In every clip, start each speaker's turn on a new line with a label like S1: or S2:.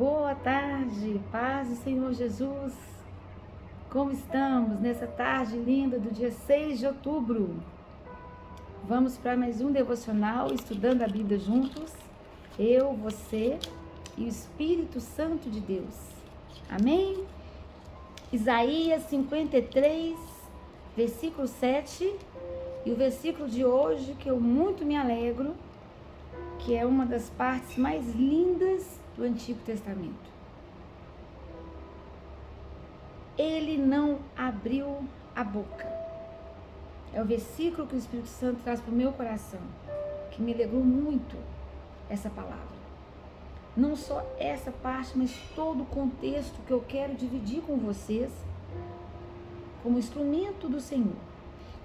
S1: Boa tarde, paz do Senhor Jesus. Como estamos nessa tarde linda do dia 6 de outubro? Vamos para mais um devocional, estudando a Bíblia juntos. Eu, você e o Espírito Santo de Deus. Amém? Isaías 53, versículo 7. E o versículo de hoje, que eu muito me alegro, que é uma das partes mais lindas do Antigo Testamento. Ele não abriu a boca. É o versículo que o Espírito Santo traz para o meu coração, que me alegrou muito essa palavra. Não só essa parte, mas todo o contexto que eu quero dividir com vocês, como instrumento do Senhor.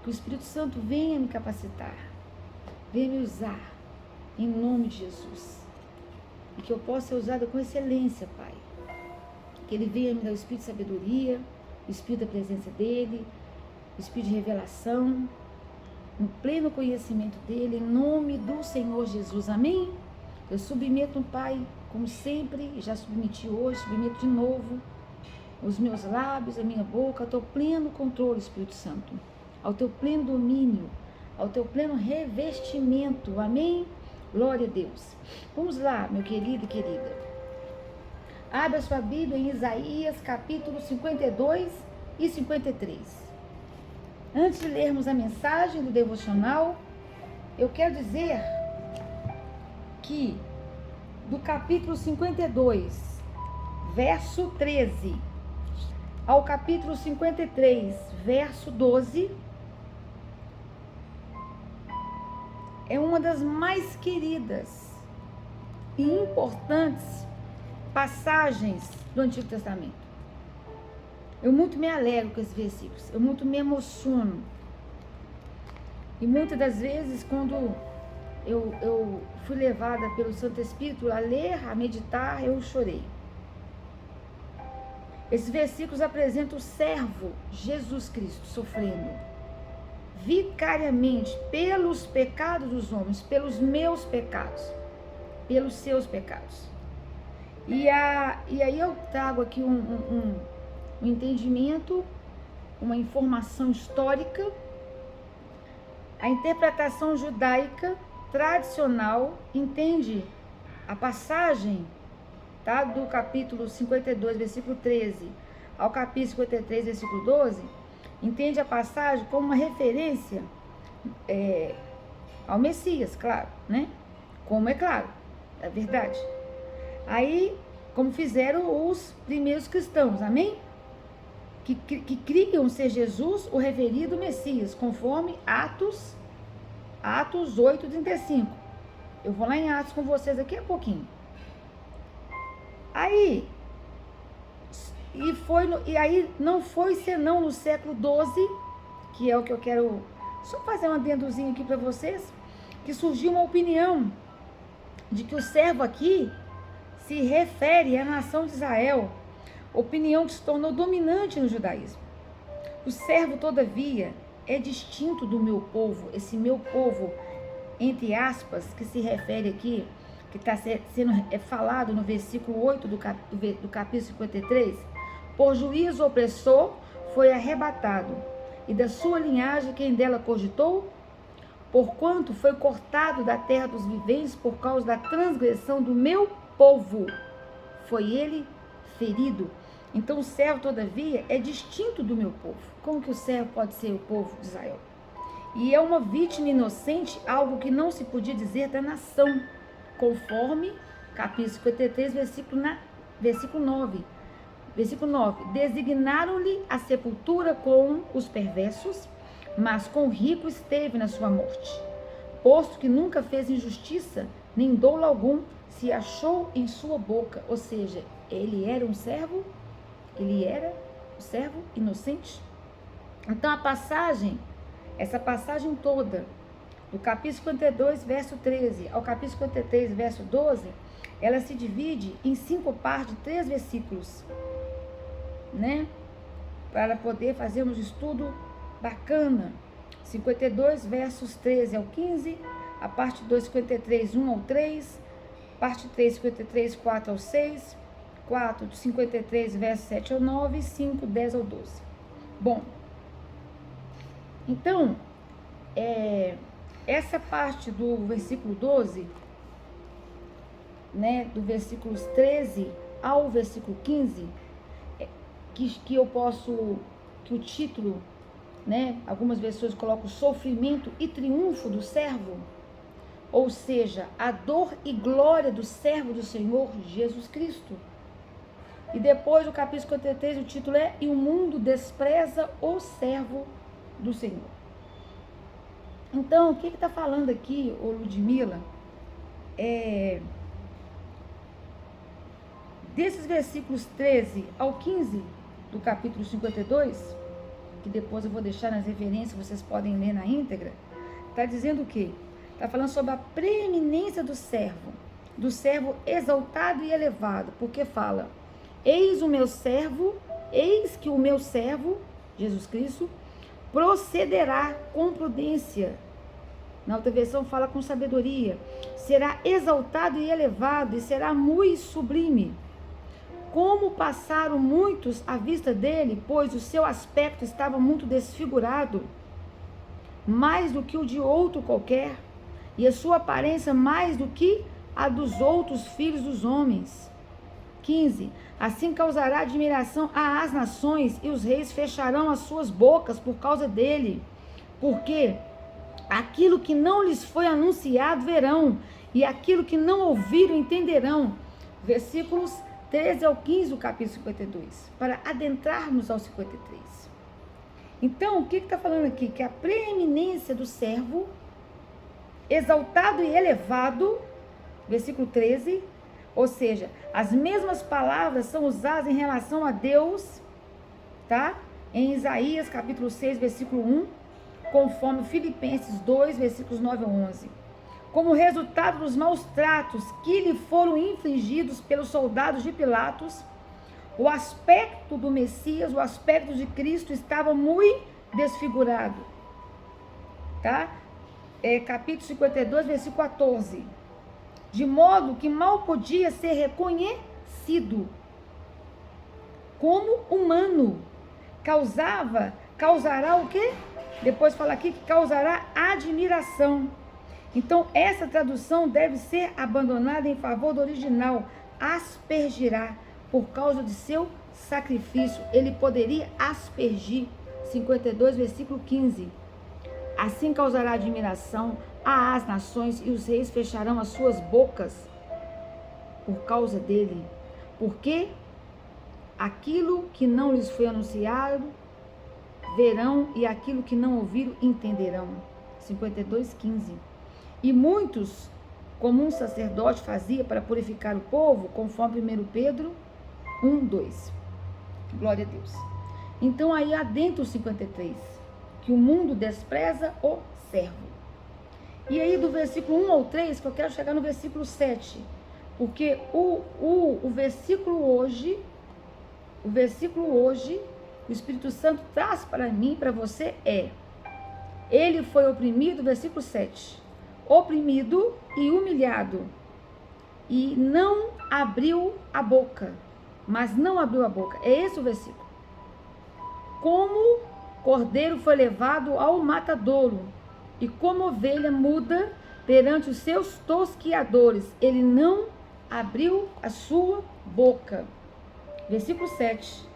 S1: Que o Espírito Santo venha me capacitar, venha me usar, em nome de Jesus. E que eu possa ser usada com excelência, Pai. Que Ele venha me dar o Espírito de sabedoria, o Espírito da presença dEle, o Espírito de revelação, no pleno conhecimento dEle, em nome do Senhor Jesus. Amém? Eu submeto, Pai, como sempre, já submeti hoje, submeto de novo, os meus lábios, a minha boca, ao Teu pleno controle, Espírito Santo, ao Teu pleno domínio, ao Teu pleno revestimento. Amém? Glória a Deus. Vamos lá, meu querido e querida. Abra sua Bíblia em Isaías, capítulo 52 e 53. Antes de lermos a mensagem do devocional, eu quero dizer que do capítulo 52, verso 13, ao capítulo 53, verso 12, é uma das mais queridas e importantes passagens do Antigo Testamento. Eu muito me alegro com esses versículos, eu muito me emociono. E muitas das vezes, quando eu fui levada pelo Santo Espírito a ler, a meditar, eu chorei. Esses versículos apresentam o servo Jesus Cristo sofrendo vicariamente pelos pecados dos homens, pelos meus pecados, pelos seus pecados. E aí eu trago aqui um entendimento, uma informação histórica. A interpretação judaica tradicional entende a passagem, tá, do capítulo 52, versículo 13, ao capítulo 53, versículo 12, entende a passagem como uma referência ao Messias, claro, né? Como é claro, é verdade. Aí, como fizeram os primeiros cristãos, amém? Que criam ser Jesus o referido Messias, conforme Atos 8:35. Eu vou lá em Atos com vocês daqui a pouquinho. Aí, e aí não foi senão no século XII, que é o que eu quero só fazer um adendozinho aqui para vocês, que surgiu uma opinião de que o servo aqui se refere à nação de Israel, opinião que se tornou dominante no judaísmo. O servo, todavia, é distinto do meu povo, esse meu povo, entre aspas, que se refere aqui, que está sendo falado no versículo 8 do capítulo 53, por juízo opressor foi arrebatado, e da sua linhagem quem dela cogitou? Porquanto foi cortado da terra dos viventes por causa da transgressão do meu povo, foi ele ferido. Então o servo, todavia, é distinto do meu povo. Como que o servo pode ser o povo de Israel? E é uma vítima inocente, algo que não se podia dizer da nação, conforme capítulo 53, versículo 9. Versículo 9, designaram-lhe a sepultura com os perversos, mas com o rico esteve na sua morte, posto que nunca fez injustiça, nem dolo algum se achou em sua boca. Ou seja, ele era um servo, ele era um servo inocente. Então essa passagem toda, do capítulo 52, verso 13, ao capítulo 53, verso 12, ela se divide em 5 partes de 3 versículos, né? Para poder fazermos um estudo bacana. 52, versos 13 ao 15, a parte 2, 53, 1 ao 3, parte 3, 53, 4 ao 6, 4, 53, verso 7 ao 9, 5, 10 ao 12. Bom, então, essa parte do versículo 12, né, do versículos 13 ao versículo 15, que eu posso, que o título, né, algumas versões colocam sofrimento e triunfo do servo, ou seja, a dor e glória do servo do Senhor Jesus Cristo. E depois do capítulo 53, o título é E o mundo despreza o servo do Senhor. Então, o que está falando aqui, ô Ludmila, desses versículos 13 ao 15 do capítulo 52, que depois eu vou deixar nas referências, vocês podem ler na íntegra, está dizendo o quê? Está falando sobre a preeminência do servo exaltado e elevado, porque fala, eis que o meu servo, Jesus Cristo, procederá com prudência. Na outra versão fala com sabedoria. Será exaltado e elevado e será muito sublime. Como passaram muitos à vista dele, pois o seu aspecto estava muito desfigurado, mais do que o de outro qualquer, e a sua aparência mais do que a dos outros filhos dos homens. 15. Assim causará admiração às nações, e os reis fecharão as suas bocas por causa dele, porque aquilo que não lhes foi anunciado verão, e aquilo que não ouviram entenderão. Versículos 13 ao 15 do capítulo 52, para adentrarmos ao 53. Então, o que está falando aqui? Que a preeminência do servo, exaltado e elevado, versículo 13, ou seja, as mesmas palavras são usadas em relação a Deus, tá? Em Isaías, capítulo 6, versículo 1, conforme Filipenses 2, versículos 9 a 11. Como resultado dos maus tratos que lhe foram infligidos pelos soldados de Pilatos, o aspecto do Messias, o aspecto de Cristo estava muito desfigurado, tá? Capítulo 52, versículo 14. De modo que mal podia ser reconhecido como humano. Causará o quê? Depois fala aqui que causará admiração. Então, essa tradução deve ser abandonada em favor do original, aspergirá, por causa de seu sacrifício. Ele poderia aspergir, 52, versículo 15. Assim causará admiração às nações, e os reis fecharão as suas bocas por causa dele. Porque aquilo que não lhes foi anunciado, verão, e aquilo que não ouviram, entenderão. 52, 15. E muitos, como um sacerdote fazia para purificar o povo, conforme 1 Pedro 1, 2. Glória a Deus. Então aí adentra o 53, que o mundo despreza o servo. E aí do versículo 1 ao 3, que eu quero chegar no versículo 7, porque o versículo hoje, o Espírito Santo traz para mim, para você, ele foi oprimido, versículo 7, oprimido e humilhado, e não abriu a boca, mas não abriu a boca, é esse o versículo. Como cordeiro foi levado ao matadouro, e como ovelha muda perante os seus tosquiadores, ele não abriu a sua boca. Versículo 7.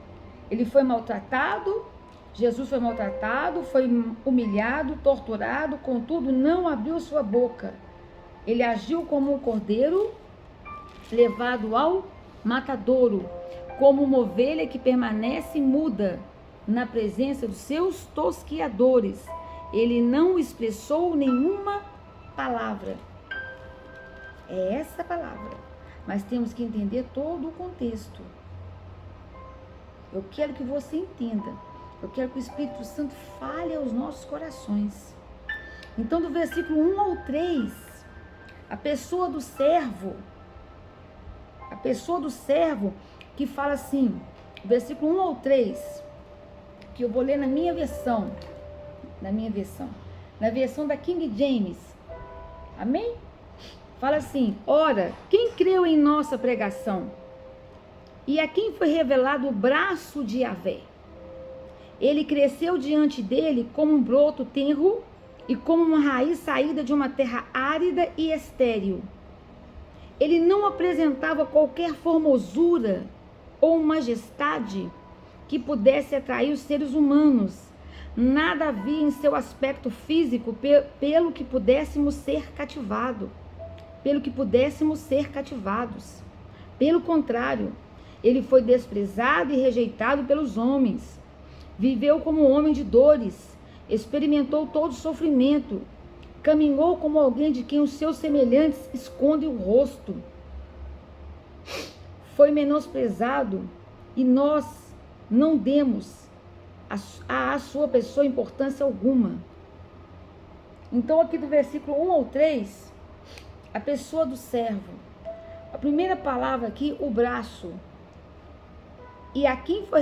S1: Ele foi maltratado, Jesus foi maltratado, foi humilhado, torturado, contudo não abriu sua boca. Ele agiu como um cordeiro levado ao matadouro, como uma ovelha que permanece muda na presença dos seus tosquiadores. Ele não expressou nenhuma palavra. É essa palavra. Mas temos que entender todo o contexto. Eu quero que você entenda. Eu quero que o Espírito Santo fale aos nossos corações. Então, do versículo 1 ao 3, a pessoa do servo que fala assim, versículo 1 ao 3, que eu vou ler na minha versão, na versão da King James, amém? Fala assim, ora, quem creu em nossa pregação? E a quem foi revelado o braço de Yahvé. Ele cresceu diante dele como um broto tenro e como uma raiz saída de uma terra árida e estéril. Ele não apresentava qualquer formosura ou majestade que pudesse atrair os seres humanos. Nada havia em seu aspecto físico pelo que pudéssemos ser cativados. Pelo contrário, ele foi desprezado e rejeitado pelos homens. Viveu como um homem de dores, experimentou todo sofrimento, caminhou como alguém de quem os seus semelhantes escondem o rosto. Foi menosprezado e nós não demos a sua pessoa importância alguma. Então aqui do versículo 1 ao 3, a pessoa do servo. A primeira palavra aqui, o braço. E a quem foi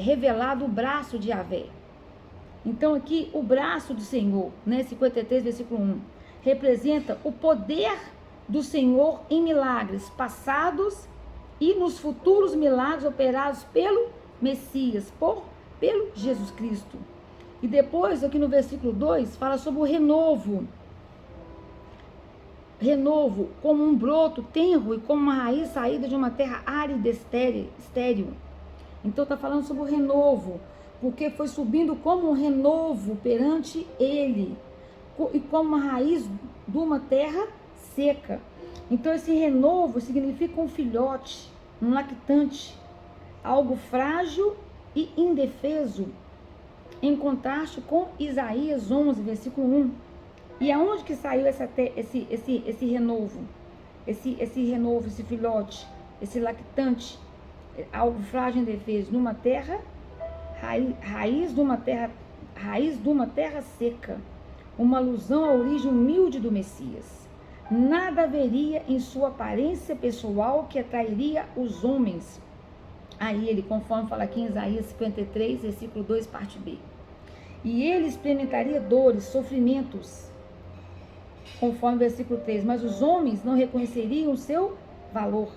S1: revelado o braço de Yahvé. Então aqui o braço do Senhor, né, 53, versículo 1, representa o poder do Senhor em milagres passados e nos futuros milagres operados pelo Messias, pelo Jesus Cristo. E depois aqui no versículo 2 fala sobre o renovo. Renovo como um broto tenro e como uma raiz saída de uma terra árida e estéril. Então está falando sobre o renovo, porque foi subindo como um renovo perante ele e como uma raiz de uma terra seca. Então esse renovo significa um filhote, um lactante, algo frágil e indefeso, em contraste com Isaías 11, versículo 1. E aonde que saiu esse renovo? Esse renovo, esse filhote, esse lactante, algo frágil e indefeso, numa terra, raiz de uma terra seca. Uma alusão à origem humilde do Messias. Nada haveria em sua aparência pessoal que atrairia os homens a ele, conforme fala aqui em Isaías 53, versículo 2, parte B. E ele experimentaria dores, sofrimentos, conforme o versículo 3, mas os homens não reconheceriam o seu valor.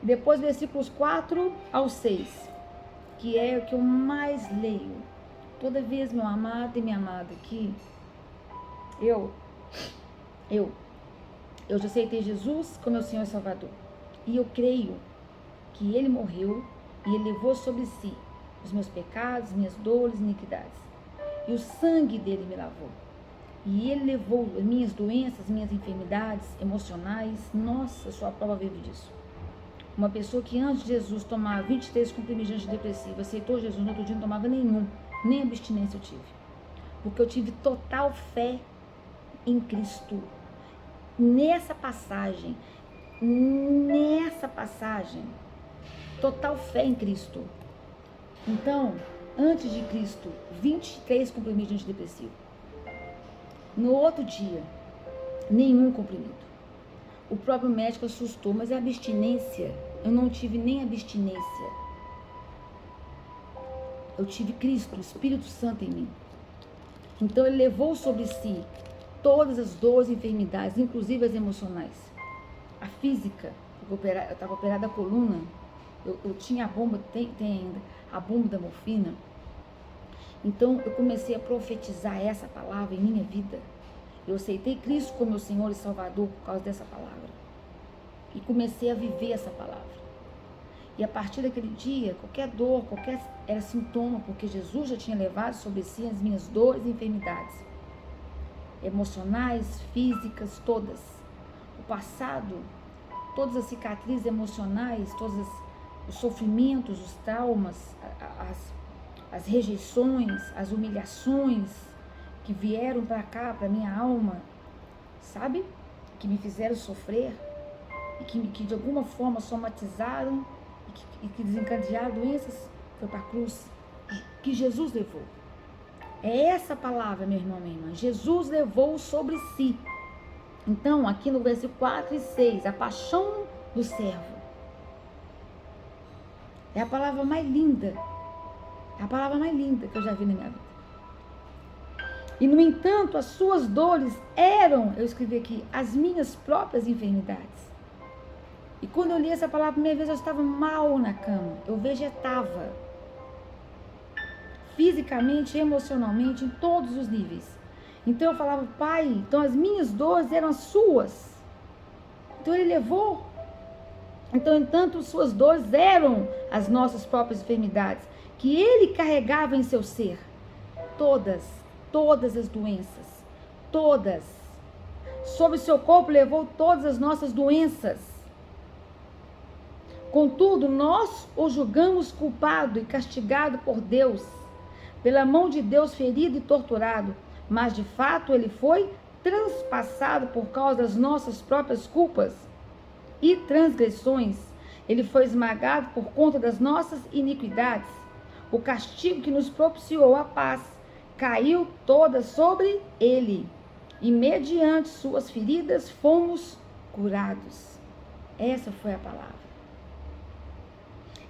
S1: Depois, versículos 4 ao 6, que é o que eu mais leio. Toda vez, meu amado e minha amada, que eu já aceitei Jesus como meu Senhor e Salvador. E eu creio que Ele morreu e Ele levou sobre si os meus pecados, minhas dores, iniquidades. E o sangue dele me lavou. E Ele levou as minhas doenças, minhas enfermidades emocionais. Nossa, eu sou a prova viva disso. Uma pessoa que antes de Jesus tomava 23 comprimidos antidepressivos, aceitou Jesus, no outro dia não tomava nenhum, nem abstinência eu tive. Porque eu tive total fé em Cristo. Nessa passagem, total fé em Cristo. Então, antes de Cristo, 23 comprimidos antidepressivos. No outro dia, nenhum comprimido. O próprio médico assustou, mas a abstinência, eu não tive nem abstinência. Eu tive Cristo, o Espírito Santo em mim. Então ele levou sobre si todas as dores e enfermidades, inclusive as emocionais. A física, eu estava operada a coluna, eu tinha a bomba, tem ainda, a bomba da morfina. Então eu comecei a profetizar essa palavra em minha vida. Eu aceitei Cristo como meu Senhor e Salvador por causa dessa palavra. E comecei a viver essa palavra. E a partir daquele dia, qualquer dor, era sintoma, porque Jesus já tinha levado sobre si as minhas dores e enfermidades. Emocionais, físicas, todas. O passado, todas as cicatrizes emocionais, todos os sofrimentos, os traumas, as rejeições, as humilhações que vieram para cá, para minha alma, sabe? Que me fizeram sofrer e que de alguma forma somatizaram e que desencadearam doenças, foi para a cruz, que Jesus levou. É essa palavra, meu irmão, minha irmã. Jesus levou sobre si. Então, aqui no versículo 4 e 6, a paixão do servo. É a palavra mais linda. É a palavra mais linda que eu já vi na minha vida. E, no entanto, as suas dores eram, eu escrevi aqui, as minhas próprias enfermidades. E quando eu li essa palavra a primeira vez, eu estava mal na cama. Eu vegetava. Fisicamente, emocionalmente, em todos os níveis. Então eu falava, Pai, então as minhas dores eram as suas. Então ele levou. Então, entanto, suas dores eram as nossas próprias enfermidades, que ele carregava em seu ser. Todas as doenças. Todas. Sobre seu corpo levou todas as nossas doenças. Contudo, nós o julgamos culpado e castigado por Deus, pela mão de Deus ferido e torturado, mas de fato ele foi transpassado por causa das nossas próprias culpas e transgressões. Ele foi esmagado por conta das nossas iniquidades. O castigo que nos propiciou a paz caiu toda sobre ele, e mediante suas feridas fomos curados. Essa foi a palavra.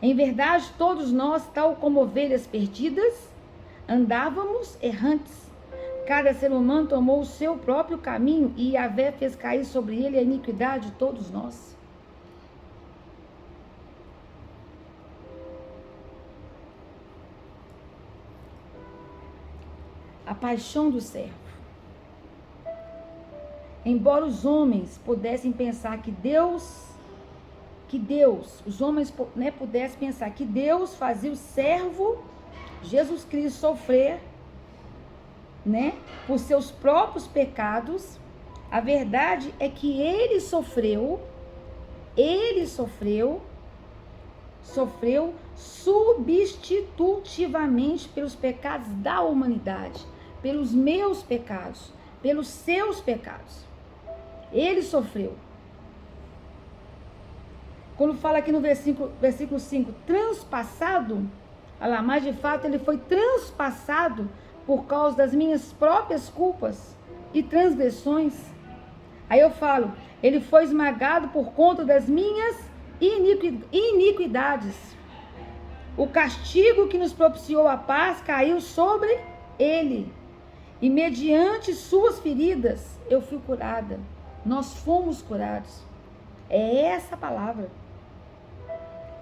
S1: Em verdade, todos nós, tal como ovelhas perdidas, andávamos errantes. Cada ser humano tomou o seu próprio caminho, e Yahvé fez cair sobre ele a iniquidade de todos nós. A paixão do servo. Embora os homens pudessem pensar os homens pudessem pensar que Deus fazia o servo Jesus Cristo sofrer, por seus próprios pecados, a verdade é que ele sofreu substitutivamente pelos pecados da humanidade, pelos meus pecados, pelos seus pecados. Ele sofreu. Quando fala aqui no versículo 5, transpassado, olha lá, mas de fato ele foi transpassado por causa das minhas próprias culpas e transgressões. Aí eu falo, ele foi esmagado por conta das minhas iniquidades. O castigo que nos propiciou a paz caiu sobre ele. E mediante suas feridas eu fui curada. Nós fomos curados. É essa a palavra.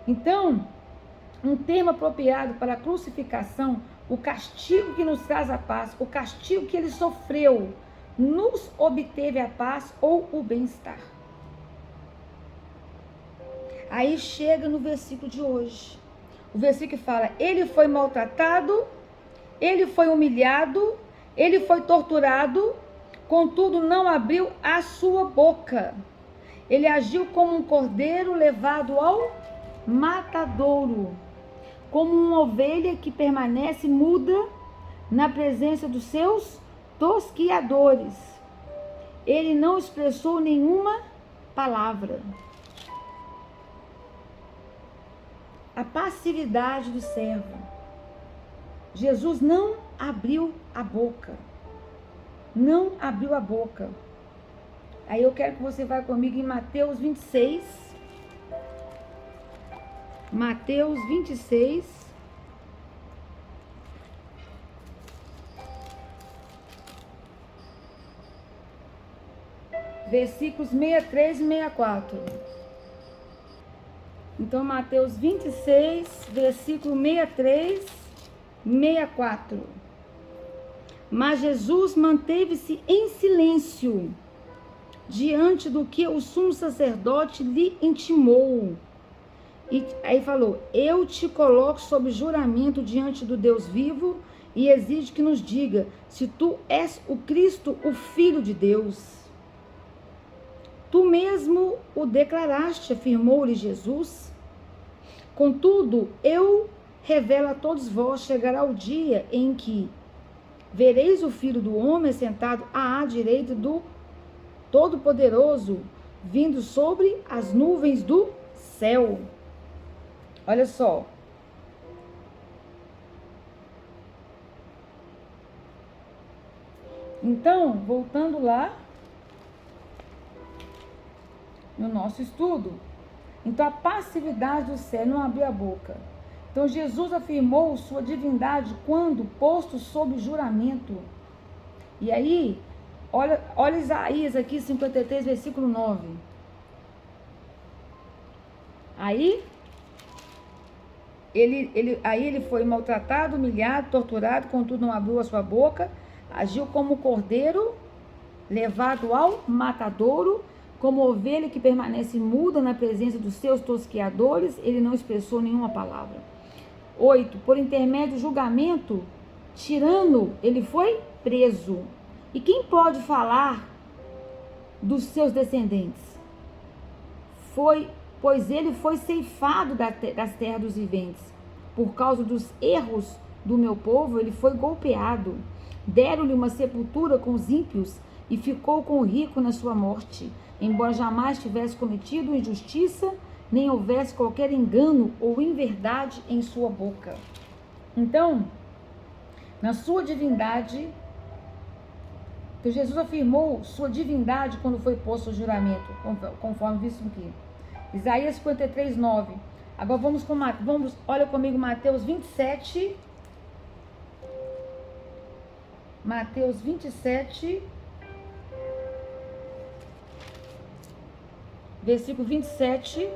S1: Então, um termo apropriado para a crucificação, o castigo que nos traz a paz, o castigo que ele sofreu, nos obteve a paz ou o bem-estar. Aí chega no versículo de hoje. O versículo que fala, ele foi maltratado, ele foi humilhado, ele foi torturado, contudo não abriu a sua boca. Ele agiu como um cordeiro levado ao matadouro, como uma ovelha que permanece muda na presença dos seus tosquiadores. Ele não expressou nenhuma palavra. A passividade do servo. Jesus não abriu a boca. Não abriu a boca. Aí eu quero que você vá comigo em Mateus 26. Mateus 26. Versículos 63 e 64. Então, Mateus 26, versículo 63, 64. Mas Jesus manteve-se em silêncio diante do que o sumo sacerdote lhe intimou. E aí falou, eu te coloco sob juramento diante do Deus vivo e exige que nos diga se tu és o Cristo, o Filho de Deus. Tu mesmo o declaraste, afirmou-lhe Jesus. Contudo, eu revelo a todos vós, chegará o dia em que vereis o Filho do Homem sentado à direita do Todo-Poderoso, vindo sobre as nuvens do céu. Olha só. Então, voltando lá no nosso estudo. Então, a passividade do céu, não abrir a boca. Então, Jesus afirmou sua divindade quando posto sob juramento. E aí, olha Isaías aqui, 53, versículo 9. Aí ele foi maltratado, humilhado, torturado, contudo não abriu a sua boca, agiu como cordeiro levado ao matadouro, como ovelha que permanece muda na presença dos seus tosqueadores, ele não expressou nenhuma palavra. 8. Por intermédio do julgamento tirano, ele foi preso. E quem pode falar dos seus descendentes? Pois ele foi ceifado das terras dos viventes. Por causa dos erros do meu povo, ele foi golpeado. Deram-lhe uma sepultura com os ímpios e ficou com o rico na sua morte, embora jamais tivesse cometido injustiça, nem houvesse qualquer engano ou inverdade em sua boca. Então, na sua divindade, que Jesus afirmou sua divindade quando foi posto o juramento, conforme visto aqui. Isaías 53, 9. Agora olha comigo Mateus 27. Mateus 27, versículo 27.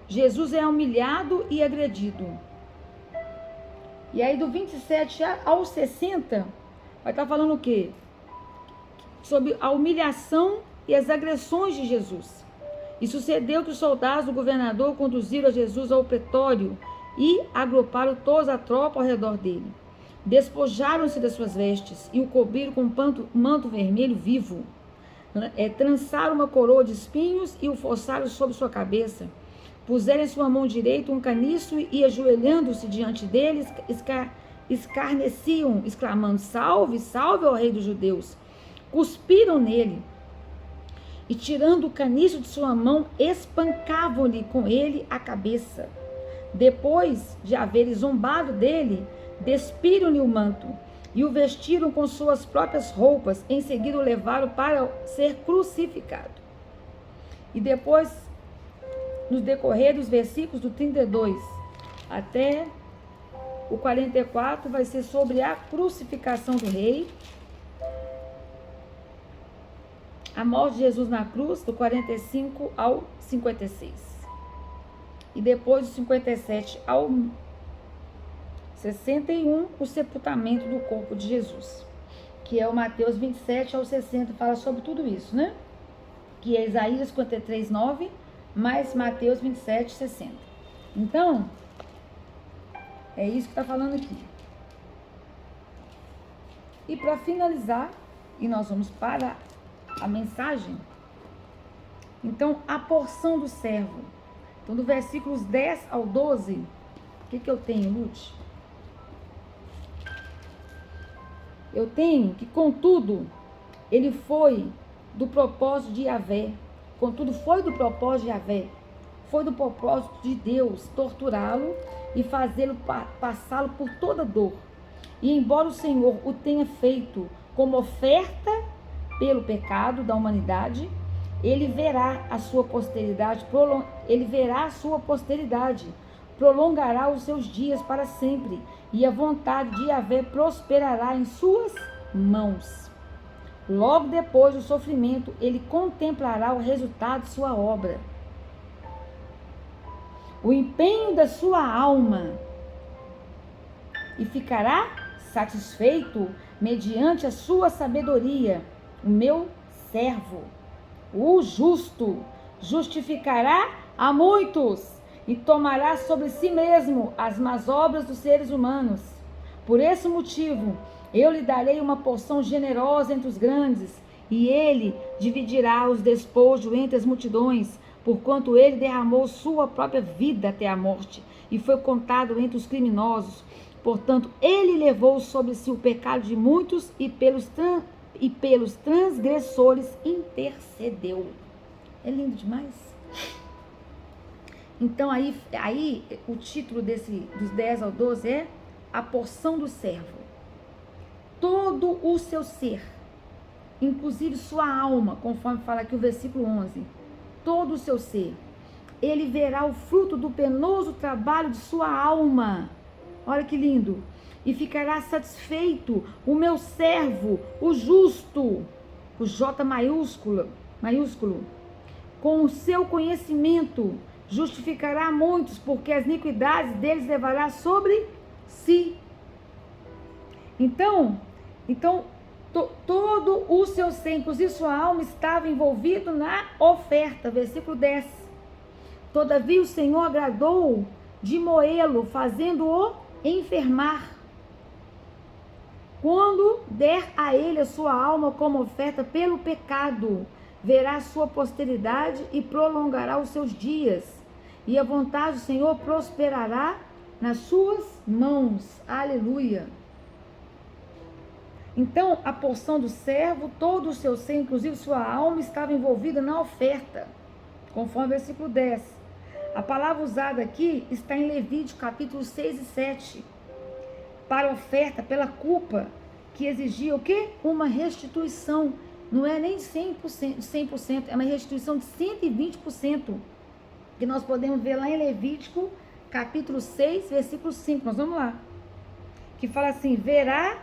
S1: Jesus é humilhado e agredido. E aí do 27 ao 60, vai estar falando o quê? Sobre a humilhação e as agressões de Jesus. E sucedeu que os soldados do governador conduziram a Jesus ao pretório e agruparam toda a tropa ao redor dele. Despojaram-se das suas vestes e o cobriram com um manto vermelho vivo. Trançaram uma coroa de espinhos e o forçaram sobre sua cabeça. Puseram em sua mão direita um caniço e, ajoelhando-se diante dele, escarneciam, exclamando: Salve, salve ao rei dos judeus! Cuspiram nele e, tirando o caniço de sua mão, espancavam-lhe com ele a cabeça. Depois de haverem zombado dele, despiram-lhe o manto e o vestiram com suas próprias roupas. Em seguida o levaram para ser crucificado. E depois, no decorrer dos versículos do 32 até o 44, vai ser sobre a crucificação do rei, a morte de Jesus na cruz, do 45 ao 56. E depois do 57 ao 61, o sepultamento do corpo de Jesus, que é o Mateus 27 ao 60, fala sobre tudo isso, né? Que é Isaías 53, 9, mais Mateus 27, 60. Então, é isso que está falando aqui. E para finalizar, e nós vamos para a mensagem, então, a porção do servo. Então, do versículos 10 ao 12, o que eu tenho, Lute? Eu tenho que, contudo, ele foi do propósito de Yahvé. Contudo, foi do propósito de Yahvé. Foi do propósito de Deus torturá-lo e fazê-lo passá-lo por toda dor. E embora o Senhor o tenha feito como oferta pelo pecado da humanidade, ele verá a sua posteridade, prolongará os seus dias para sempre, e a vontade de Yahvé prosperará em suas mãos. Logo depois do sofrimento, ele contemplará o resultado de sua obra. O empenho da sua alma, e ficará satisfeito mediante a sua sabedoria. O meu servo, o justo, justificará a muitos e tomará sobre si mesmo as más obras dos seres humanos. Por esse motivo, eu lhe darei uma porção generosa entre os grandes, e ele dividirá os despojos entre as multidões, porquanto ele derramou sua própria vida até a morte, e foi contado entre os criminosos. Portanto, ele levou sobre si o pecado de muitos, e pelos transgressores intercedeu. É lindo demais. Então, aí o título dos 10 ao 12 é a porção do servo. Todo o seu ser, inclusive sua alma, conforme fala aqui o versículo 11, todo o seu ser, ele verá o fruto do penoso trabalho de sua alma. Olha que lindo. E ficará satisfeito o meu servo, o justo, o J maiúsculo, com o seu conhecimento justificará muitos, porque as iniquidades deles levará sobre si. Então, todo o seu ser, inclusive sua alma, estava envolvido na oferta. Versículo 10. Todavia o Senhor agradou de moê-lo, fazendo-o enfermar. Quando der a ele a sua alma como oferta pelo pecado, verá a sua posteridade e prolongará os seus dias. E a vontade do Senhor prosperará nas suas mãos. Aleluia. Então, a porção do servo, todo o seu ser, inclusive sua alma, estava envolvida na oferta, conforme o versículo 10. A palavra usada aqui está em Levítico, capítulo 6 e 7. Para oferta, pela culpa, que exigia o quê? Uma restituição. Não é nem 100%, é uma restituição de 120%. Que nós podemos ver lá em Levítico, capítulo 6, versículo 5. Nós vamos lá. Que fala assim, verá,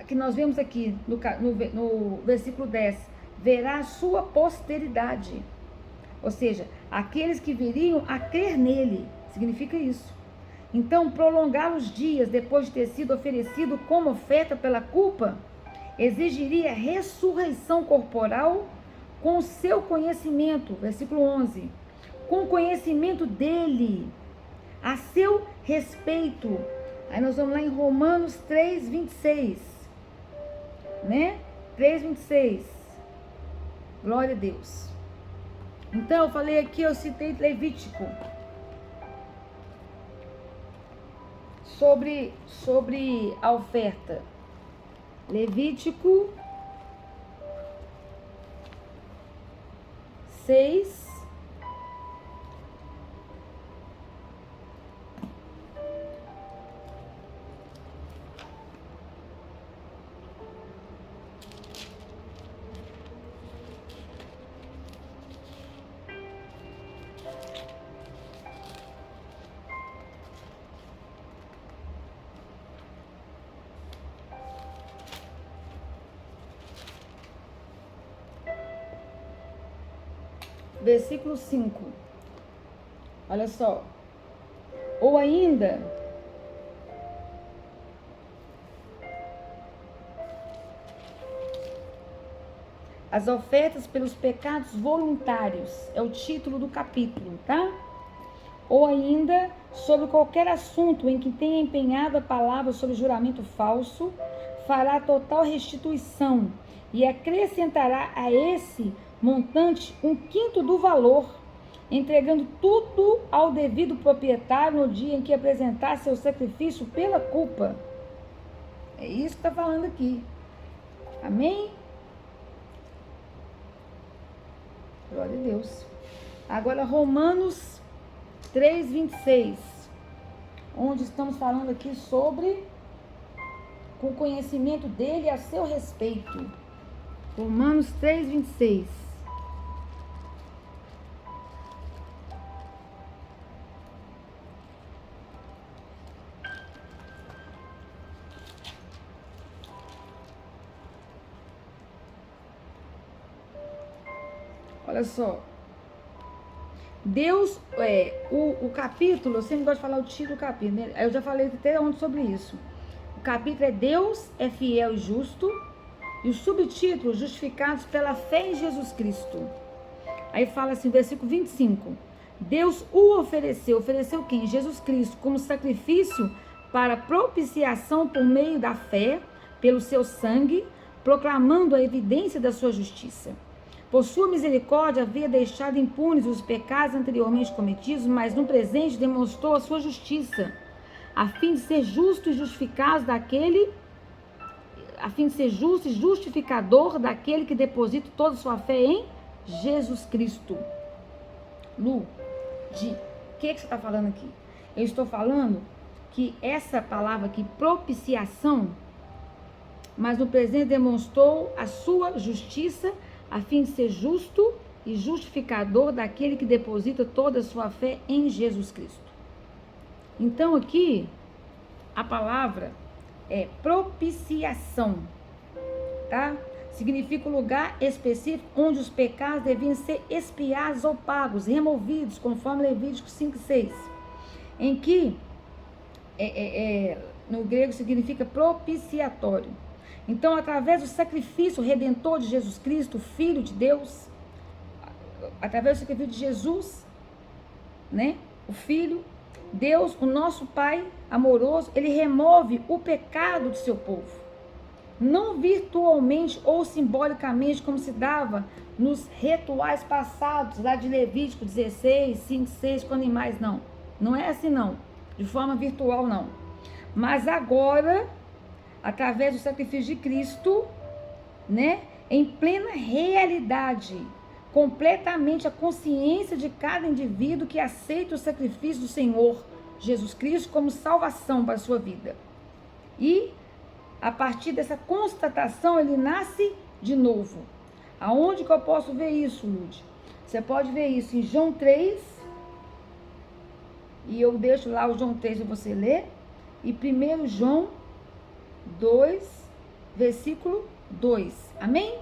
S1: que nós vemos aqui no versículo 10, verá a sua posteridade. Ou seja, aqueles que viriam a crer nele. Significa isso. Então, prolongar os dias depois de ter sido oferecido como oferta pela culpa, exigiria ressurreição corporal com o seu conhecimento. Versículo 11. Com o conhecimento dele, a seu respeito. Aí nós vamos lá em Romanos 3, 26. Né? 3, 26. Glória a Deus. Então, eu falei aqui, eu citei Levítico. Sobre a oferta. Levítico 6. Versículo 5. Olha só. Ou ainda, as ofertas pelos pecados voluntários. É o título do capítulo, tá? Ou ainda, sobre qualquer assunto em que tenha empenhado a palavra sobre juramento falso, fará total restituição e acrescentará a esse montante 1/5 do valor, entregando tudo ao devido proprietário no dia em que apresentar seu sacrifício pela culpa. É isso que está falando aqui. Amém? Glória a Deus. Agora Romanos 3, 26. Onde estamos falando aqui sobre com o conhecimento dele a seu respeito. Romanos 3, 26. Olha só. Deus, o capítulo, eu sempre gosto de falar o título do capítulo, né? Eu já falei até ontem sobre isso. O capítulo é Deus é fiel e justo, e o subtítulo, justificados pela fé em Jesus Cristo. Aí fala assim, versículo 25. Deus o ofereceu quem? Jesus Cristo, como sacrifício para propiciação por meio da fé, pelo seu sangue, proclamando a evidência da sua justiça. Por sua misericórdia, havia deixado impunes os pecados anteriormente cometidos, mas no presente demonstrou a sua justiça, a fim de ser justo e justificado daquele, a fim de ser justo e justificador daquele que deposita toda a sua fé em Jesus Cristo. Lu, de que você está falando aqui? Eu estou falando que essa palavra aqui, propiciação, mas no presente demonstrou a sua justiça, a fim de ser justo e justificador daquele que deposita toda a sua fé em Jesus Cristo. Então aqui, a palavra é propiciação, tá? significa um lugar específico onde os pecados deviam ser expiados ou pagos, removidos, conforme Levítico 5:6, em que no grego significa propiciatório. Então, através do sacrifício redentor de Jesus Cristo, Filho de Deus, através do sacrifício de Jesus, né, o Filho, Deus, o nosso Pai amoroso, ele remove o pecado do seu povo. Não virtualmente ou simbolicamente, como se dava nos rituais passados, lá de Levítico 16, 5, 6, com animais, não. Não é assim, não. De forma virtual, não. Mas agora, através do sacrifício de Cristo, né, em plena realidade, completamente a consciência de cada indivíduo que aceita o sacrifício do Senhor Jesus Cristo como salvação para a sua vida. E a partir dessa constatação, ele nasce de novo. Aonde que eu posso ver isso, Lud? Você pode ver isso em João 3, e eu deixo lá o João 3 para você ler, e 1 João 2, versículo 2. Amém?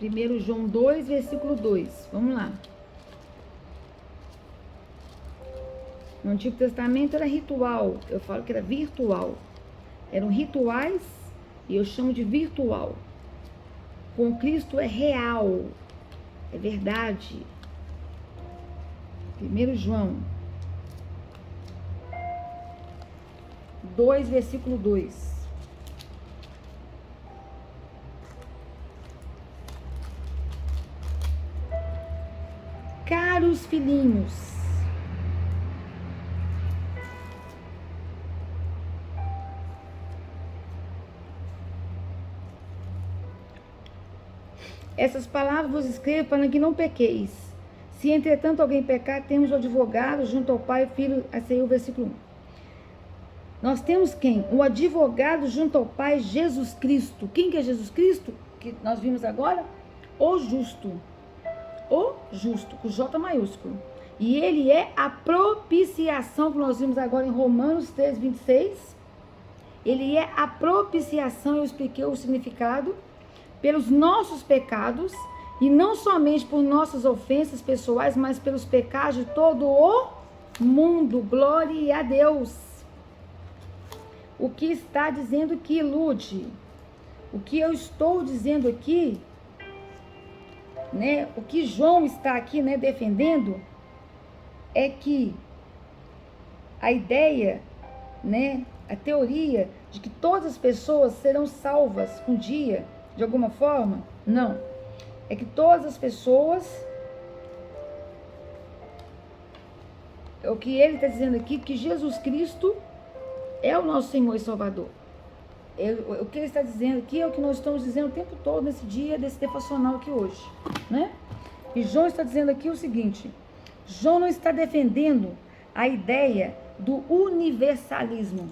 S1: 1 João 2, versículo 2. Vamos lá. No Antigo Testamento era ritual, eu falo que era virtual. Eram rituais e eu chamo de virtual. Com Cristo é real, é verdade. 1 João 2, versículo 2. Caros filhinhos, essas palavras vos escrevo para que não pequeis. Se entretanto alguém pecar, temos o advogado junto ao Pai e Filho. Esse aí é o versículo 1. Nós temos quem? O advogado junto ao Pai, Jesus Cristo. Quem que é Jesus Cristo? Que nós vimos agora? O justo. O justo, com J maiúsculo. E ele é a propiciação, que nós vimos agora em Romanos 3, 26. Ele é a propiciação, eu expliquei o significado, pelos nossos pecados, e não somente por nossas ofensas pessoais, mas pelos pecados de todo o mundo. Glória a Deus. O que está dizendo aqui, Lude? O que eu estou dizendo aqui, né? O que João está aqui, né, defendendo, é que a ideia, né, a teoria de que todas as pessoas serão salvas um dia, de alguma forma, não. É que todas as pessoas, é o que ele está dizendo aqui, que Jesus Cristo é o nosso Senhor e Salvador. O que ele está dizendo aqui é o que nós estamos dizendo o tempo todo nesse dia, desse devocional aqui hoje, né? E João está dizendo aqui o seguinte: João não está defendendo a ideia do universalismo,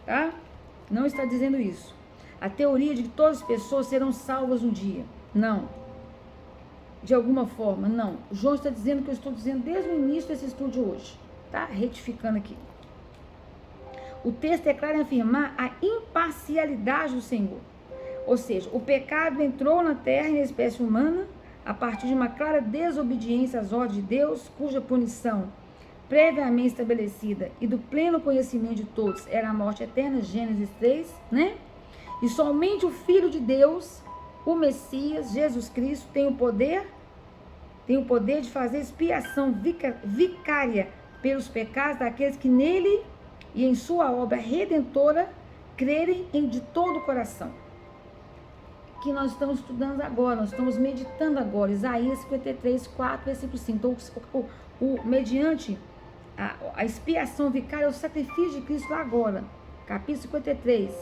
S1: tá? Não está dizendo isso. A teoria de que todas as pessoas serão salvas um dia. Não. De alguma forma, não. O João está dizendo o que eu estou dizendo desde o início desse estudo de hoje, tá? Retificando aqui. O texto é claro em afirmar a imparcialidade do Senhor. Ou seja, o pecado entrou na terra e na espécie humana a partir de uma clara desobediência às ordens de Deus, cuja punição previamente estabelecida e do pleno conhecimento de todos era a morte eterna, Gênesis 3, né? E somente o Filho de Deus, o Messias, Jesus Cristo, tem o poder de fazer expiação vicária pelos pecados daqueles que nele e em sua obra redentora crerem de todo o coração. Que nós estamos estudando agora, nós estamos meditando agora, Isaías 53, 4, versículo 5. Então, mediante a expiação vicária, o sacrifício de Cristo lá agora, capítulo 53,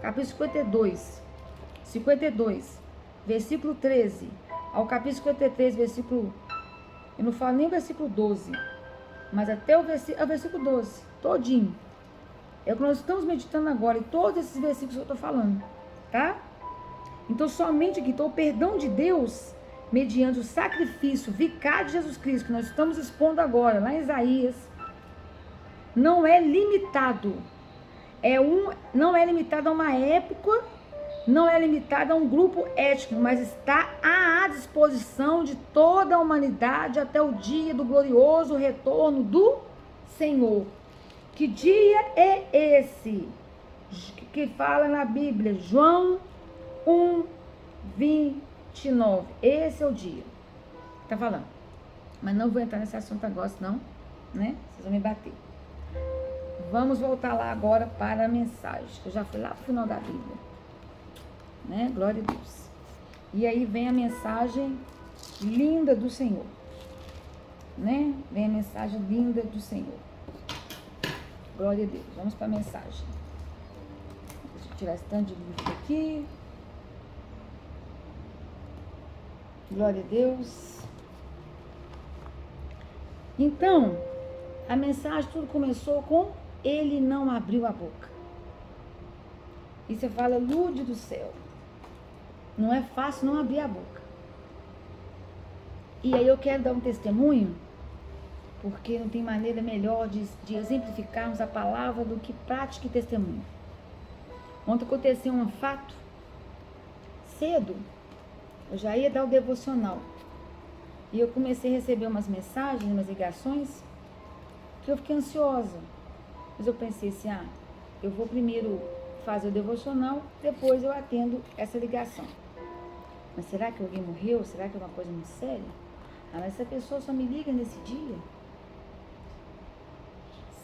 S1: capítulo 52, versículo 13, ao capítulo 53, versículo, eu não falo nem o versículo 12, mas até o versículo 12, todinho. É o que nós estamos meditando agora, e todos esses versículos que eu estou falando, tá? Então, somente aqui, então, o perdão de Deus, mediante o sacrifício vicário de Jesus Cristo, que nós estamos expondo agora, lá em Isaías, não é limitado. Não é limitado a uma época, não é limitado a um grupo étnico, mas está à disposição de toda a humanidade até o dia do glorioso retorno do Senhor. Que dia é esse? Que fala na Bíblia, João 1:29. Esse é o dia. Tá falando. Mas não vou entrar nesse assunto agora, senão, né? Vocês vão me bater. Vamos voltar lá agora para a mensagem, que eu já fui lá pro final da Bíblia. Né? Glória a Deus. E aí vem a mensagem linda do Senhor. Né? Vem a mensagem linda do Senhor. Glória a Deus. Vamos para a mensagem. Deixa eu tirar esse tanto de livro aqui. Glória a Deus. Então, a mensagem, tudo começou com ele não abriu a boca. E você fala, Lude do céu. Não é fácil não abrir a boca. E aí eu quero dar um testemunho, porque não tem maneira melhor de exemplificarmos a palavra do que prática e testemunho. Ontem aconteceu um fato. Cedo, eu já ia dar o devocional. E eu comecei a receber umas mensagens, umas ligações, que eu fiquei ansiosa. Mas eu pensei assim, eu vou primeiro fazer o devocional, depois eu atendo essa ligação. Mas será que alguém morreu? Será que é uma coisa muito séria? Mas essa pessoa só me liga nesse dia?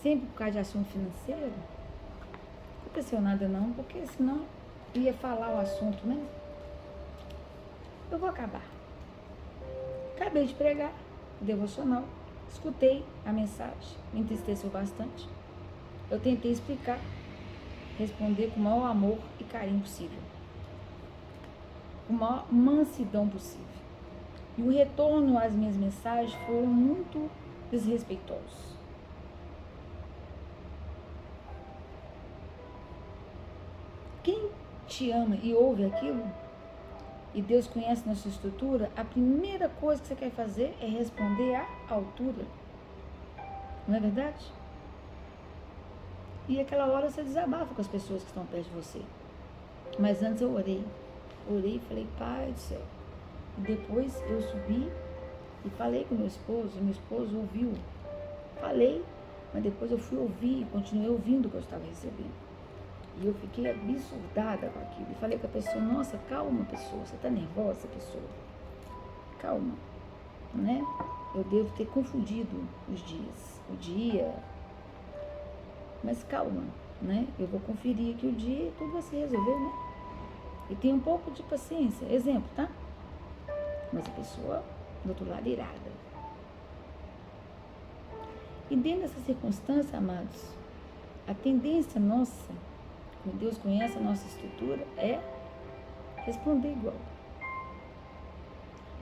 S1: Sempre por causa de assunto financeiro? Não aconteceu nada não, porque senão eu ia falar o assunto, né? Eu vou acabar. Acabei de pregar o devocional, escutei a mensagem, me entristeceu bastante. Eu tentei explicar, responder com o maior amor e carinho possível, com a maior mansidão possível. E o retorno às minhas mensagens foram muito desrespeitosos. Quem te ama e ouve aquilo, e Deus conhece nossa estrutura, a primeira coisa que você quer fazer é responder à altura. Não é verdade? E aquela hora você desabafa com as pessoas que estão perto de você. Mas antes eu orei e falei, Pai do céu. E depois eu subi e falei com meu esposo ouviu. Falei, mas depois eu fui ouvir e continuei ouvindo o que eu estava recebendo. E eu fiquei absurdada com aquilo. E falei com a pessoa, nossa, calma pessoa, você está nervosa pessoa? Calma, né? Eu devo ter confundido os dias, o dia. Mas calma, né? Eu vou conferir aqui o dia e tudo vai se resolver, né? E tem um pouco de paciência. Exemplo, tá? Mas a pessoa do outro lado irada. E dentro dessa circunstância, amados, a tendência nossa, quando Deus conhece a nossa estrutura, é responder igual.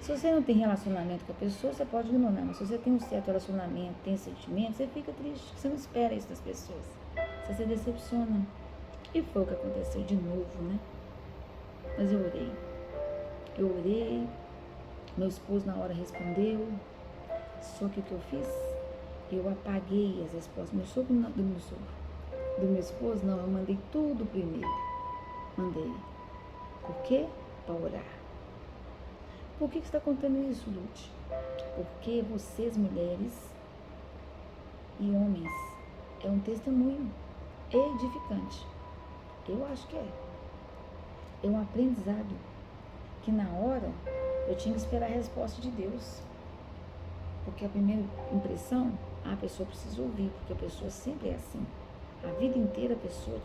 S1: Se você não tem relacionamento com a pessoa, você pode ignorar. Mas se você tem um certo relacionamento, tem sentimento, você fica triste, você não espera isso das pessoas. Você se decepciona. E foi o que aconteceu de novo, né? Mas eu orei, meu esposo na hora respondeu, só que o que eu fiz? Eu apaguei as respostas do meu esposo, não, eu mandei tudo primeiro. Mandei. Por quê? Para orar. Por que você está contando isso, Lute? Porque vocês, mulheres e homens, é um testemunho edificante. Eu acho que é. É um aprendizado que na hora eu tinha que esperar a resposta de Deus. Porque a primeira impressão, a pessoa precisa ouvir, porque a pessoa sempre é assim. A vida inteira a pessoa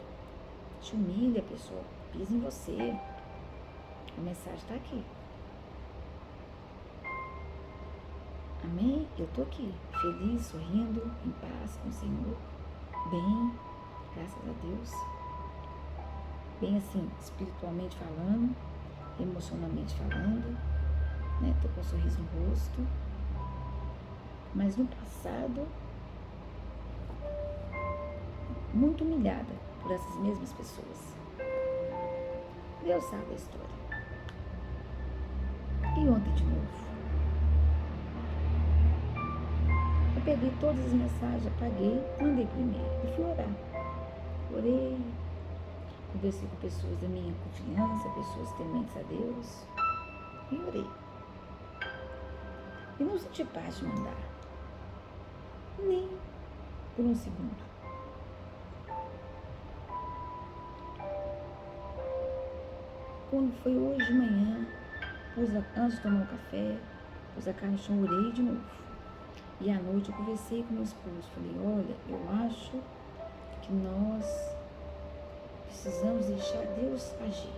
S1: te humilha, a pessoa pisa em você. A mensagem está aqui. Amém? Eu estou aqui, feliz, sorrindo, em paz com o Senhor, bem, graças a Deus. Bem assim, espiritualmente falando, emocionalmente falando, né? Tô com um sorriso no rosto. Mas no passado, muito humilhada por essas mesmas pessoas. Deus sabe a história. E ontem de novo. Eu peguei todas as mensagens, apaguei, mandei pro e-mail e fui orar. Orei. Conversei com pessoas da minha confiança, pessoas tementes a Deus. E orei. E não senti paz de mandar. Nem por um segundo. Quando foi hoje de manhã, antes de tomar um café, pus a cara no chão, orei de novo. E à noite eu conversei com meu esposo. Falei, olha, eu acho que nós precisamos deixar Deus agir.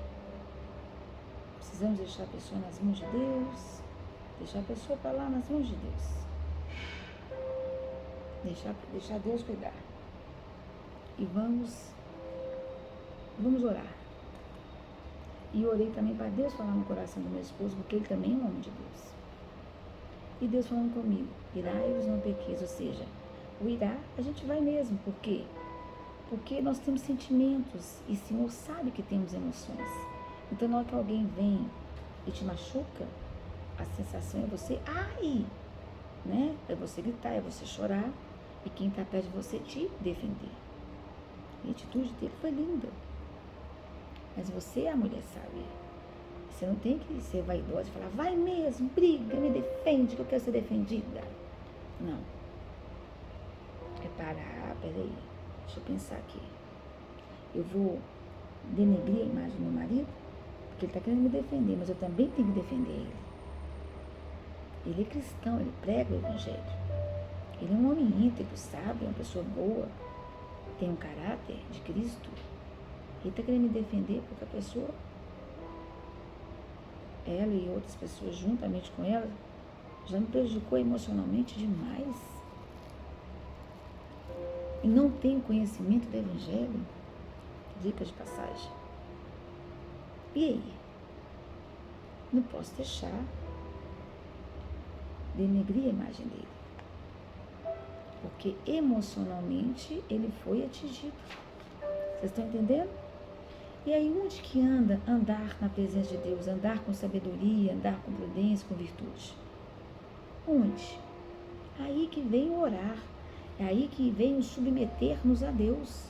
S1: Precisamos deixar a pessoa nas mãos de Deus. Deixar a pessoa para lá nas mãos de Deus. Deixar Deus cuidar. E vamos orar. E orei também para Deus falar no coração do meu esposo, porque ele também é um homem de Deus. E Deus falando comigo, irai-vos não pequeis, ou seja, o irá a gente vai mesmo. Por quê? Porque nós temos sentimentos e o Senhor sabe que temos emoções. Então, na hora que alguém vem e te machuca, a sensação é você, ai, né? É você gritar, é você chorar e quem está perto de você te defender. E a atitude dele foi linda. Mas você é a mulher sábia. Você não tem que ser vaidosa e falar, vai mesmo, briga, me defende, que eu quero ser defendida. Não. É parar, peraí, deixa eu pensar aqui. Eu vou denegrir a imagem do meu marido, porque ele está querendo me defender, mas eu também tenho que defender ele. Ele é cristão, ele prega o evangelho. Ele é um homem íntegro, sábio, uma pessoa boa, tem um caráter de Cristo. Ele está querendo me defender porque a pessoa, ela e outras pessoas juntamente com ela, já me prejudicou emocionalmente demais. E não tem conhecimento do evangelho. Dicas de passagem. E aí? Não posso deixar denegrir a imagem dele. Porque emocionalmente ele foi atingido. Vocês estão entendendo? E aí onde que andar na presença de Deus? Andar com sabedoria, andar com prudência, com virtude. Onde? Aí que vem o orar. É aí que vem o submeter-nos a Deus.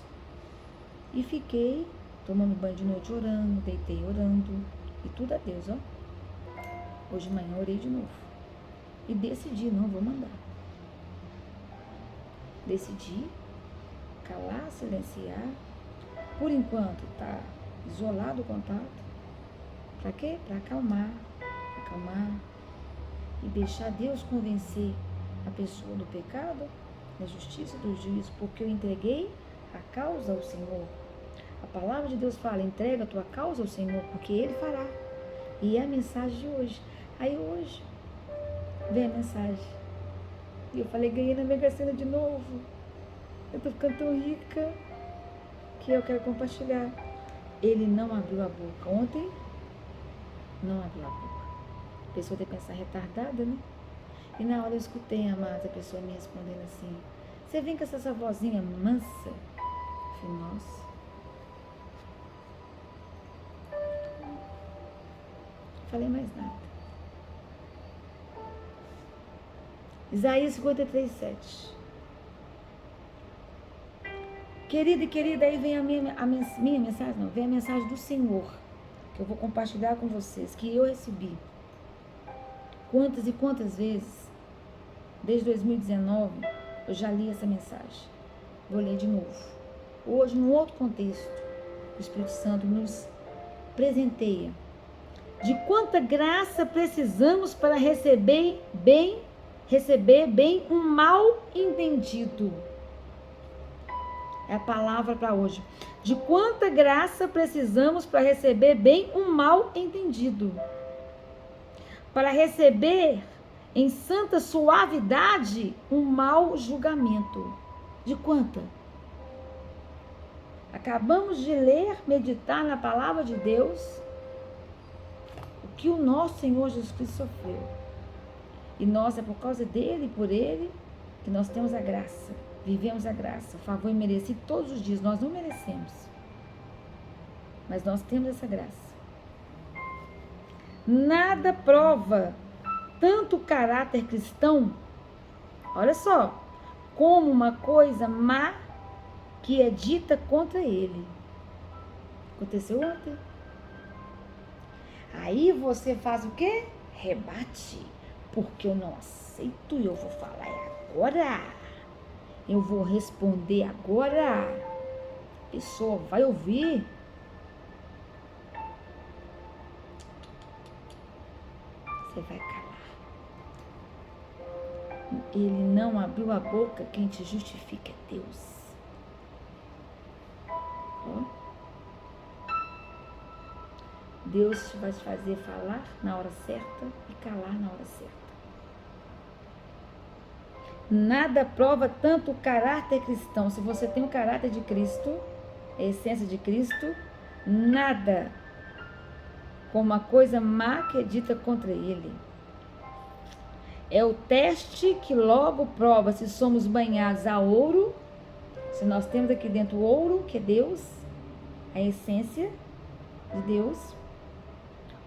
S1: E fiquei tomando banho de noite orando, deitei orando. E tudo a Deus, ó. Hoje de manhã orei de novo. E decidi, não vou mandar. Decidi calar, silenciar. Por enquanto, tá isolado o contato. Para quê? Para acalmar. E deixar Deus convencer a pessoa do pecado, da justiça, do juízo, porque eu entreguei a causa ao Senhor. A palavra de Deus fala, entrega a tua causa ao Senhor, porque Ele fará. E é a mensagem de hoje. Aí hoje, vem a mensagem. E eu falei, ganhei na Mega Sena de novo. Eu tô ficando tão rica que eu quero compartilhar. Ele não abriu a boca. Ontem, não abriu a boca. A pessoa deve pensar retardada, né? E na hora eu escutei, amada, a pessoa me respondendo assim, você vem com essa vozinha mansa? Eu falei, nossa. Falei mais nada. Isaías 53:7. Querida e querida, aí vem a minha mensagem, não, vem a mensagem do Senhor, que eu vou compartilhar com vocês, que eu recebi. Quantas e quantas vezes, desde 2019, eu já li essa mensagem. Vou ler de novo. Hoje, num outro contexto, o Espírito Santo nos presenteia. De quanta graça precisamos para receber bem um mal entendido. É a palavra para hoje. De quanta graça precisamos para receber bem um mal entendido. Para receber em santa suavidade um mau julgamento. De quanta? Acabamos de ler, meditar na palavra de Deus, o que o nosso Senhor Jesus Cristo sofreu. E nós, é por causa dele e por ele, que nós temos a graça. Vivemos a graça, o favor imerecido todos os dias. Nós não merecemos, mas nós temos essa graça. Nada prova tanto o caráter cristão, olha só, como uma coisa má que é dita contra ele. Aconteceu ontem. Aí você faz o quê? Rebate. Porque eu não aceito e eu vou falar agora. Eu vou responder agora. A pessoa vai ouvir. Você vai calar. Ele não abriu a boca, quem te justifica é Deus. Ó. Deus vai te fazer falar na hora certa e calar na hora certa. Nada prova tanto o caráter cristão. Se você tem o caráter de Cristo, a essência de Cristo, nada como uma coisa má que é dita contra ele. É o teste que logo prova se somos banhados a ouro, se nós temos aqui dentro o ouro, que é Deus, a essência de Deus,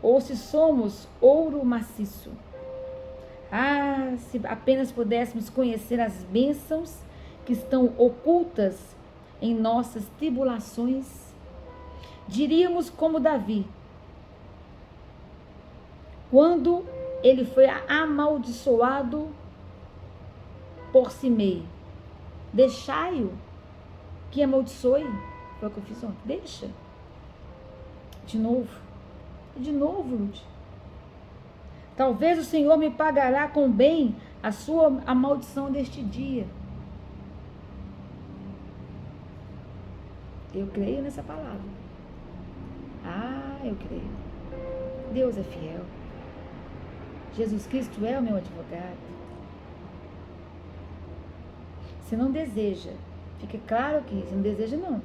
S1: ou se somos ouro maciço. Ah, se apenas pudéssemos conhecer as bênçãos que estão ocultas em nossas tribulações, diríamos como Davi, quando ele foi amaldiçoado por Simei. Deixai-o que amaldiçoe. Foi o que eu fiz ontem. Deixa. De novo, Lud. Talvez o Senhor me pagará com bem a maldição deste dia. Eu creio nessa palavra. Ah, eu creio. Deus é fiel. Jesus Cristo é o meu advogado. Se não deseja, fique claro que se não deseja, não.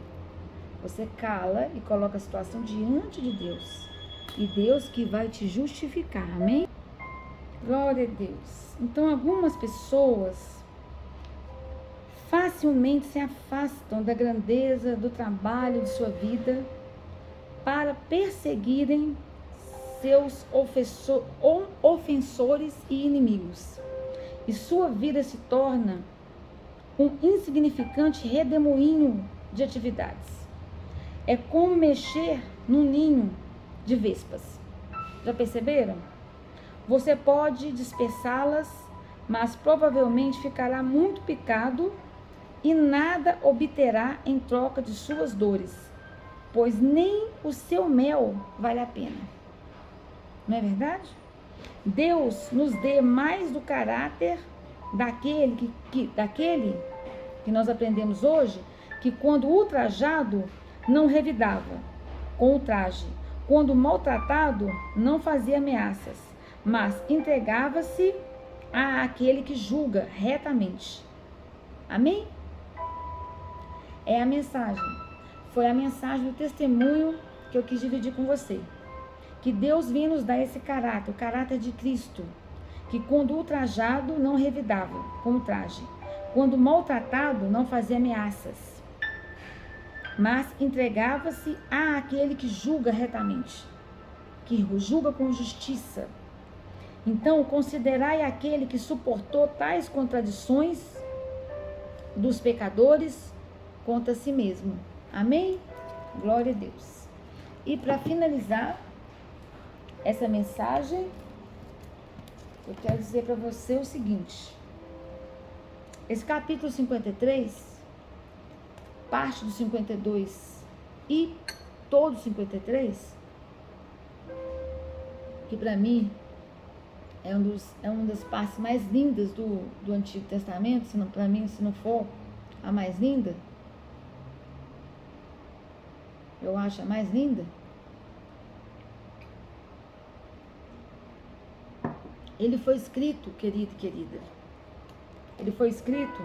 S1: Você cala e coloca a situação diante de Deus. E Deus que vai te justificar, amém? Glória a Deus. Então, algumas pessoas facilmente se afastam da grandeza do trabalho de sua vida para perseguirem seus ofensores e inimigos. E sua vida se torna um insignificante redemoinho de atividades. É como mexer num ninho de vespas. Já perceberam? Você pode dispersá-las, mas provavelmente ficará muito picado e nada obterá em troca de suas dores, pois nem o seu mel vale a pena. Não é verdade? Deus nos dê mais do caráter daquele que nós aprendemos hoje, que quando ultrajado não revidava com o traje, quando maltratado não fazia ameaças, mas entregava-se àquele que julga retamente. Amém? É a mensagem. Foi a mensagem do testemunho que eu quis dividir com você. Que Deus vinha nos dar esse caráter, o caráter de Cristo, que quando ultrajado não revidava com o traje, quando maltratado não fazia ameaças, mas entregava-se àquele que julga retamente, que julga com justiça. Então, considerai aquele que suportou tais contradições dos pecadores contra si mesmo. Amém? Glória a Deus. E para finalizar essa mensagem, eu quero dizer para você o seguinte. Esse capítulo 53, parte do 52 e todo 53, que para mim é uma das partes mais lindas do Antigo Testamento, para mim, se não for a mais linda, eu acho a mais linda. Ele foi escrito, querido e querida, ele foi escrito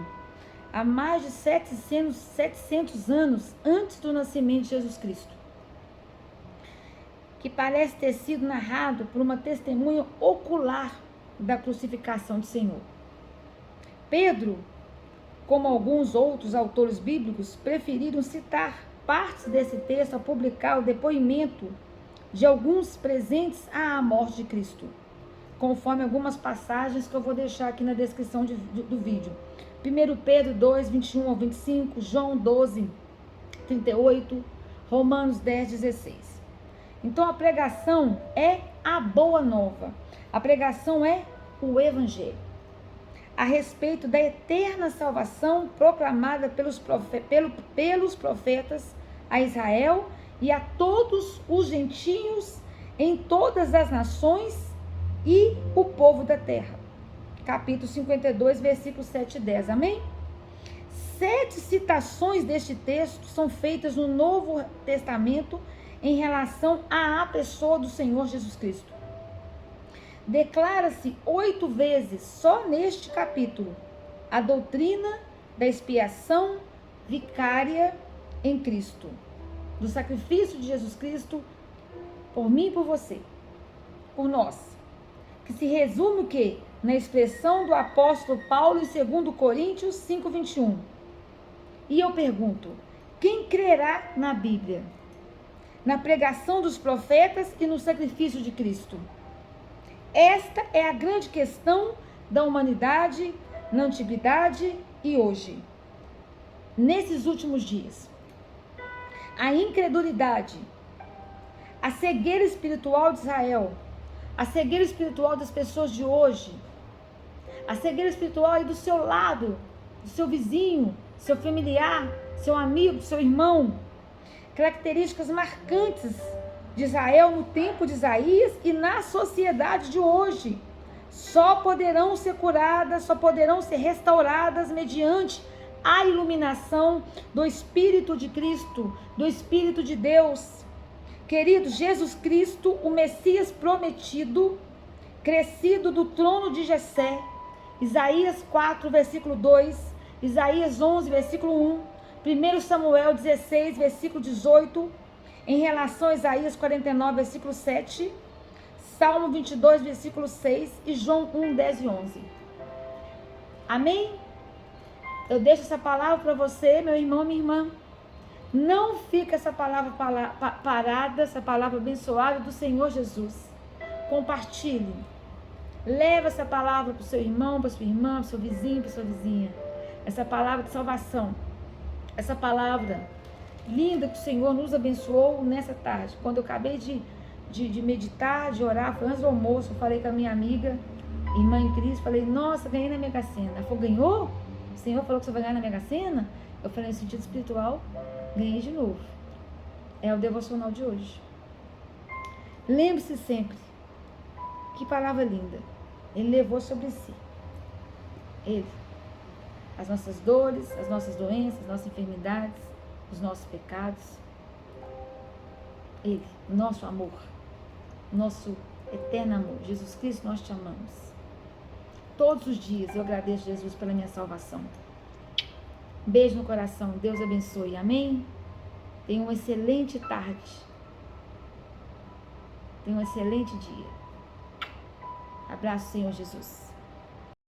S1: há mais de 700 anos antes do nascimento de Jesus Cristo, que parece ter sido narrado por uma testemunha ocular da crucificação do Senhor. Pedro, como alguns outros autores bíblicos, preferiram citar partes desse texto ao publicar o depoimento de alguns presentes à morte de Cristo, conforme algumas passagens que eu vou deixar aqui na descrição do vídeo. 1 Pedro 2, 21 ao 25, João 12, 38, Romanos 10, 16. Então a pregação é a boa nova. A pregação é o evangelho. A respeito da eterna salvação proclamada pelos profetas a Israel e a todos os gentios em todas as nações e o povo da terra. Capítulo 52, versículos 7 e 10. Amém? 7 citações deste texto são feitas no Novo Testamento em relação à pessoa do Senhor Jesus Cristo. Declara-se 8 vezes, só neste capítulo, a doutrina da expiação vicária em Cristo, do sacrifício de Jesus Cristo por mim e por você, por nós, que se resume o quê? Na expressão do apóstolo Paulo em 2 Coríntios 5, 21. E eu pergunto, quem crerá na Bíblia? Na pregação dos profetas e no sacrifício de Cristo? Esta é a grande questão da humanidade na antiguidade e hoje. Nesses últimos dias, a incredulidade, a cegueira espiritual de Israel, a cegueira espiritual das pessoas de hoje, a cegueira espiritual aí do seu lado, do seu vizinho, seu familiar, seu amigo, seu irmão, características marcantes de Israel no tempo de Isaías e na sociedade de hoje, só poderão ser curadas, só poderão ser restauradas mediante a iluminação do Espírito de Cristo, do Espírito de Deus. Querido, Jesus Cristo, o Messias prometido, crescido do trono de Jessé, Isaías 4, versículo 2, Isaías 11, versículo 1, 1 Samuel 16, versículo 18, em relação a Isaías 49, versículo 7, Salmo 22, versículo 6 e João 1, 10 e 11. Amém? Eu deixo essa palavra para você, meu irmão, minha irmã. Não fica essa palavra parada, essa palavra abençoada do Senhor Jesus. Compartilhe. Leva essa palavra para o seu irmão, para a sua irmã, para o seu vizinho, para a sua vizinha. Essa palavra de salvação. Essa palavra linda que o Senhor nos abençoou nessa tarde. Quando eu acabei de meditar, de orar, foi antes do almoço, eu falei com a minha amiga, irmã em Cristo, falei, nossa, ganhei na Mega Sena. Ela falou, ganhou? O Senhor falou que você vai ganhar na Mega Sena? Eu falei, no sentido espiritual, ganhei de novo. É o devocional de hoje. Lembre-se sempre, que palavra linda. Ele levou sobre si. Ele. As nossas dores, as nossas doenças, as nossas enfermidades, os nossos pecados. Ele, nosso amor, nosso eterno amor. Jesus Cristo, nós te amamos. Todos os dias eu agradeço, Jesus, pela minha salvação. Beijo no coração. Deus abençoe. Amém? Tenha uma excelente tarde. Tenha um excelente dia. Abraço, Senhor Jesus.